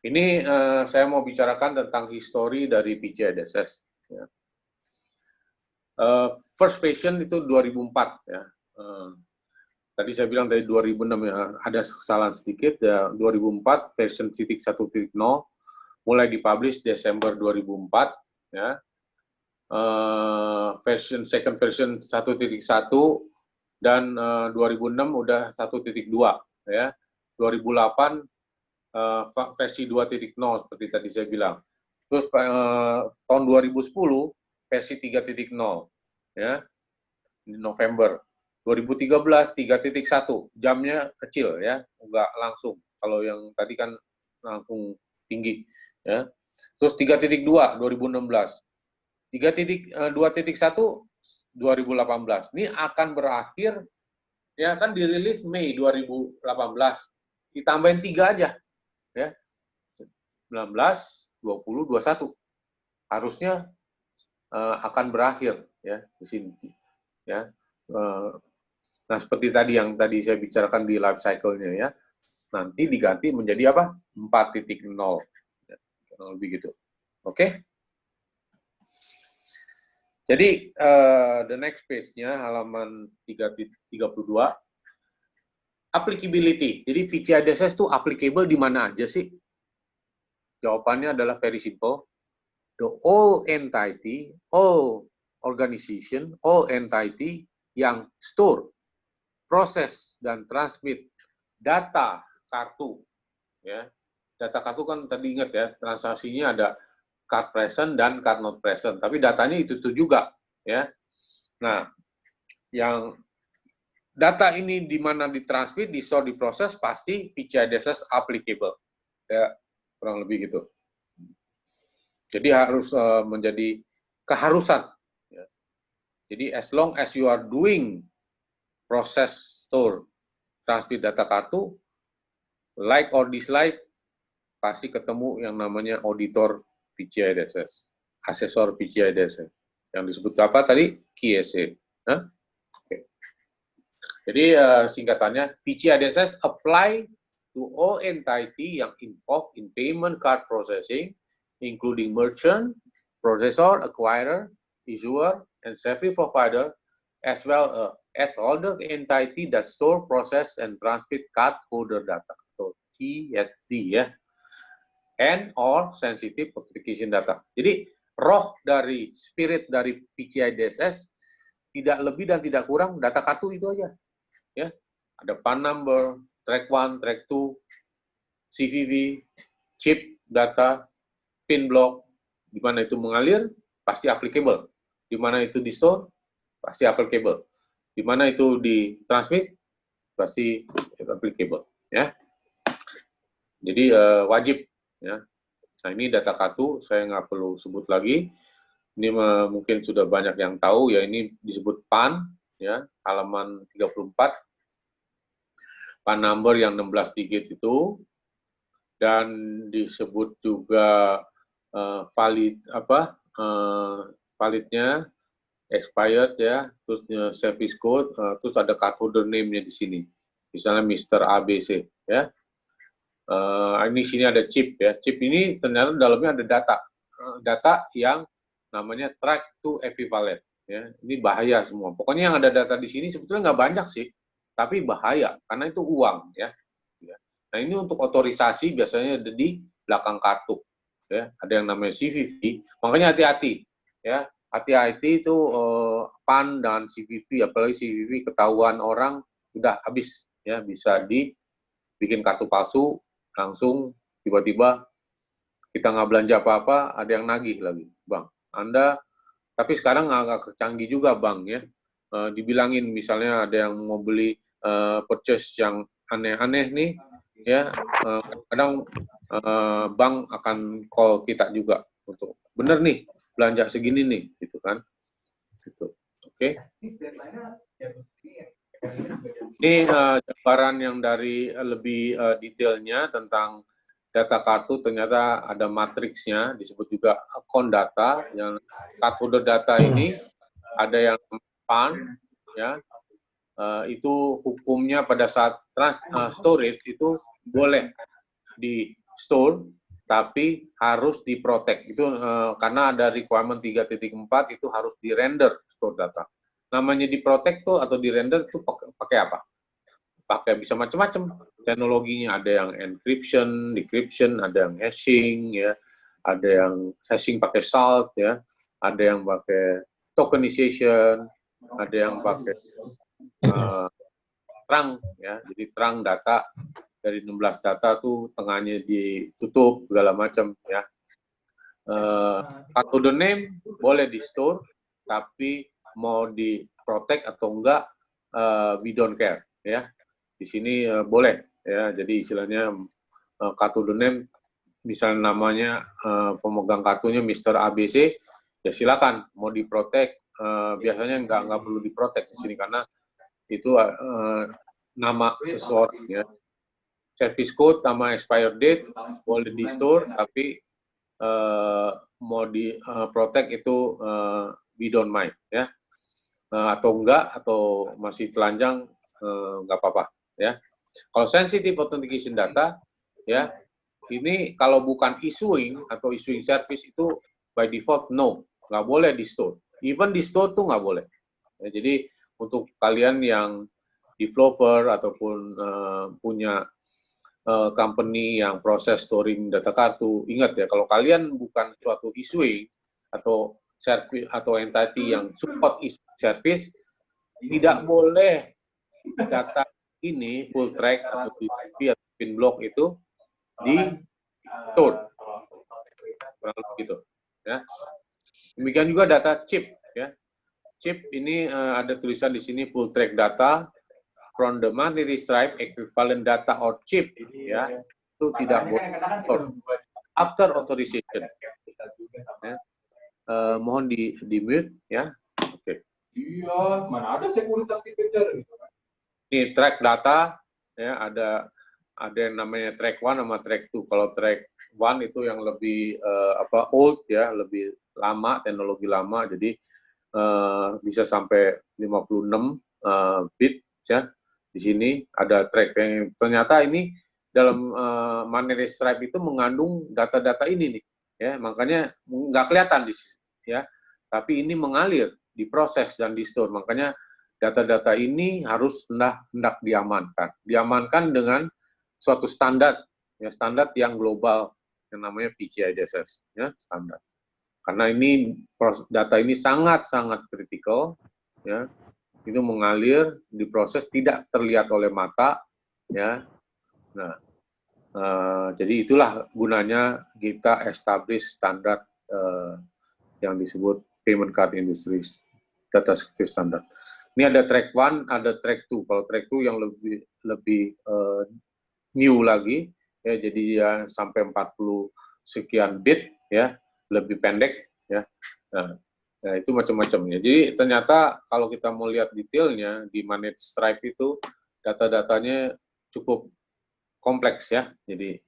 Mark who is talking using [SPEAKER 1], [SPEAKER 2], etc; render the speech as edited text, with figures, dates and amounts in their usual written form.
[SPEAKER 1] Ini saya mau bicarakan tentang histori dari PCI DSS. Ya. First version itu 2004 ya. Tadi saya bilang dari 2006 ya, ada kesalahan sedikit ya. 2004 version 1.0 mulai dipublish Desember 2004 ya. Second version 1.1 dan 2006 udah 1.2 ya. 2008 versi 2.0 seperti tadi saya bilang. Terus tahun 2010 versi 3.0 ya, di November. 2013 3.1, jamnya kecil ya, enggak langsung. Kalau yang tadi kan langsung tinggi ya. Terus 3.2 2016. 2.1 2018. Ini akan berakhir ya, kan dirilis Mei 2018. Ditambahin 3 aja ya. 19, 20, 21. Harusnya akan berakhir ya di sini ya. Nah, seperti tadi yang tadi saya bicarakan di life cycle-nya ya. Nanti diganti menjadi apa? 4.0. Ya, lebih gitu. Oke? Jadi the next page-nya halaman 32, applicability. Jadi PCI DSS itu applicable di mana aja sih? Jawabannya adalah very simple. The all entity, all organization, all entity yang store, proses, dan transmit data kartu. Ya. Data kartu kan tadi ingat ya, transaksinya ada card present dan card not present. Tapi datanya itu juga. Ya. Nah, yang data ini di mana ditransmit, di-store, diproses, pasti PCI DSS applicable. Ya, kurang lebih gitu. Jadi harus menjadi keharusan. Ya. Jadi as long as you are doing process, store, transmit data kartu, like or dislike, pasti ketemu yang namanya auditor PCI DSS, asesor PCI DSS. Yang disebut apa tadi? QSA. Huh? Okay. Jadi singkatannya, PCI DSS apply to all entity yang involved in payment card processing, including merchant, processor, acquirer, issuer, and service provider, as well as all the entity that store, process, and transmit card holder data, so CSD ya, and or sensitive authentication data. Jadi roh dari spirit dari PCI DSS tidak lebih dan tidak kurang data kartu itu aja. Ya, ada PAN number, track 1, track 2, CVV, chip data, pin block, di mana itu mengalir, pasti applicable. Di mana itu di-store, pasti applicable. Di mana itu di-transmit, pasti applicable. Ya. Jadi wajib. Ya. Nah, ini data kartu, saya nggak perlu sebut lagi. Ini mungkin sudah banyak yang tahu, ya ini disebut PAN, ya, halaman 34. PAN number yang 16 digit itu, dan disebut juga valid validnya expired ya, terus service code, terus ada card holder name-nya di sini, misalnya Mr. ABC ya. Ini sini ada chip ya, chip ini ternyata dalamnya ada data yang namanya track to equivalent ya. Ini bahaya semua. Pokoknya yang ada data di sini sebetulnya nggak banyak sih, tapi bahaya karena itu uang ya. Nah, ini untuk otorisasi biasanya ada di belakang kartu. Ya, ada yang namanya CVV, makanya hati-hati. Ya, hati-hati itu PAN dan CVV, apalagi CVV ketahuan orang udah habis, ya bisa dibikin kartu palsu, langsung tiba-tiba kita nggak belanja apa-apa, ada yang nagih lagi, Bang. Anda, tapi sekarang agak canggih juga, Bang, ya. Dibilangin misalnya ada yang mau beli purchase yang aneh-aneh nih, ya kadang bank akan call kita juga untuk bener nih belanja segini nih, gitu kan, gitu. Oke. Ini gambaran yang dari lebih detailnya tentang data kartu. Ternyata ada matriksnya, disebut juga account data. Yang card holder data ini ada yang PAN, ya. Itu hukumnya pada saat storage itu boleh di store tapi harus diprotek. Itu karena ada requirement 3.4 itu harus di-render store data. Namanya diprotek tuh atau di-render tuh pakai apa? Pakai bisa macam-macam teknologinya, ada yang encryption, decryption, ada yang hashing ya, ada yang hashing pakai salt ya, ada yang pakai tokenization, ada yang pakai terang ya, jadi terang data dari 16 data tuh tengahnya ditutup segala macam ya. Code name boleh di store, tapi mau di protect atau enggak we don't care ya. Di sini boleh ya, jadi istilahnya code name misalnya namanya pemegang kartunya Mr. ABC ya silakan mau di protect, biasanya nggak perlu di protect di sini karena itu nama seseorang ya. Service code, nama expired date boleh di store, tapi mau di protect itu we don't mind ya, atau enggak, atau masih telanjang nggak apa-apa ya. Kalau sensitive authentication data ya, ini kalau bukan issuing atau issuing service itu by default no, nggak boleh di store. Even di store tuh nggak boleh. Ya, jadi untuk kalian yang developer ataupun punya company yang proses storing data kartu, ingat ya, kalau kalian bukan suatu issuing atau service atau entity yang support service, tidak boleh data ini full track atau DP atau pin block itu di store, gitu ya. Demikian juga data chip ya. Chip ini ada tulisan di sini full track data from the monetary stripe equivalent data or chip ya, itu tidak boleh after authorization ya. Mohon di mute ya. Oke.
[SPEAKER 2] Iya, mana ada sekuritas dikejar gitu kan.
[SPEAKER 1] Ini track data ya, ada yang namanya track 1 sama track 2. Kalau track 1 itu yang lebih old ya, lebih lama, teknologi lama, jadi bisa sampai 56 bit ya. Di sini ada track yang ternyata ini dalam monetary stripe itu mengandung data-data ini nih ya, makanya nggak kelihatan di ya, tapi ini mengalir, diproses dan di store, makanya data-data ini harus hendak diamankan dengan suatu standar ya, standar yang global yang namanya PCI DSS ya, standar. Karena ini data ini sangat-sangat kritikal ya, itu mengalir, diproses, tidak terlihat oleh mata ya. Nah, jadi itulah gunanya kita establish standar yang disebut payment card industry data security standard. Ini ada track 1, ada track 2. Kalau track 2 yang lebih new lagi ya, jadi ya sampai 40 sekian bit ya, lebih pendek ya. Nah, itu macam-macamnya. Jadi ternyata kalau kita mau lihat detailnya di managed stripe itu data-datanya cukup kompleks ya. Jadi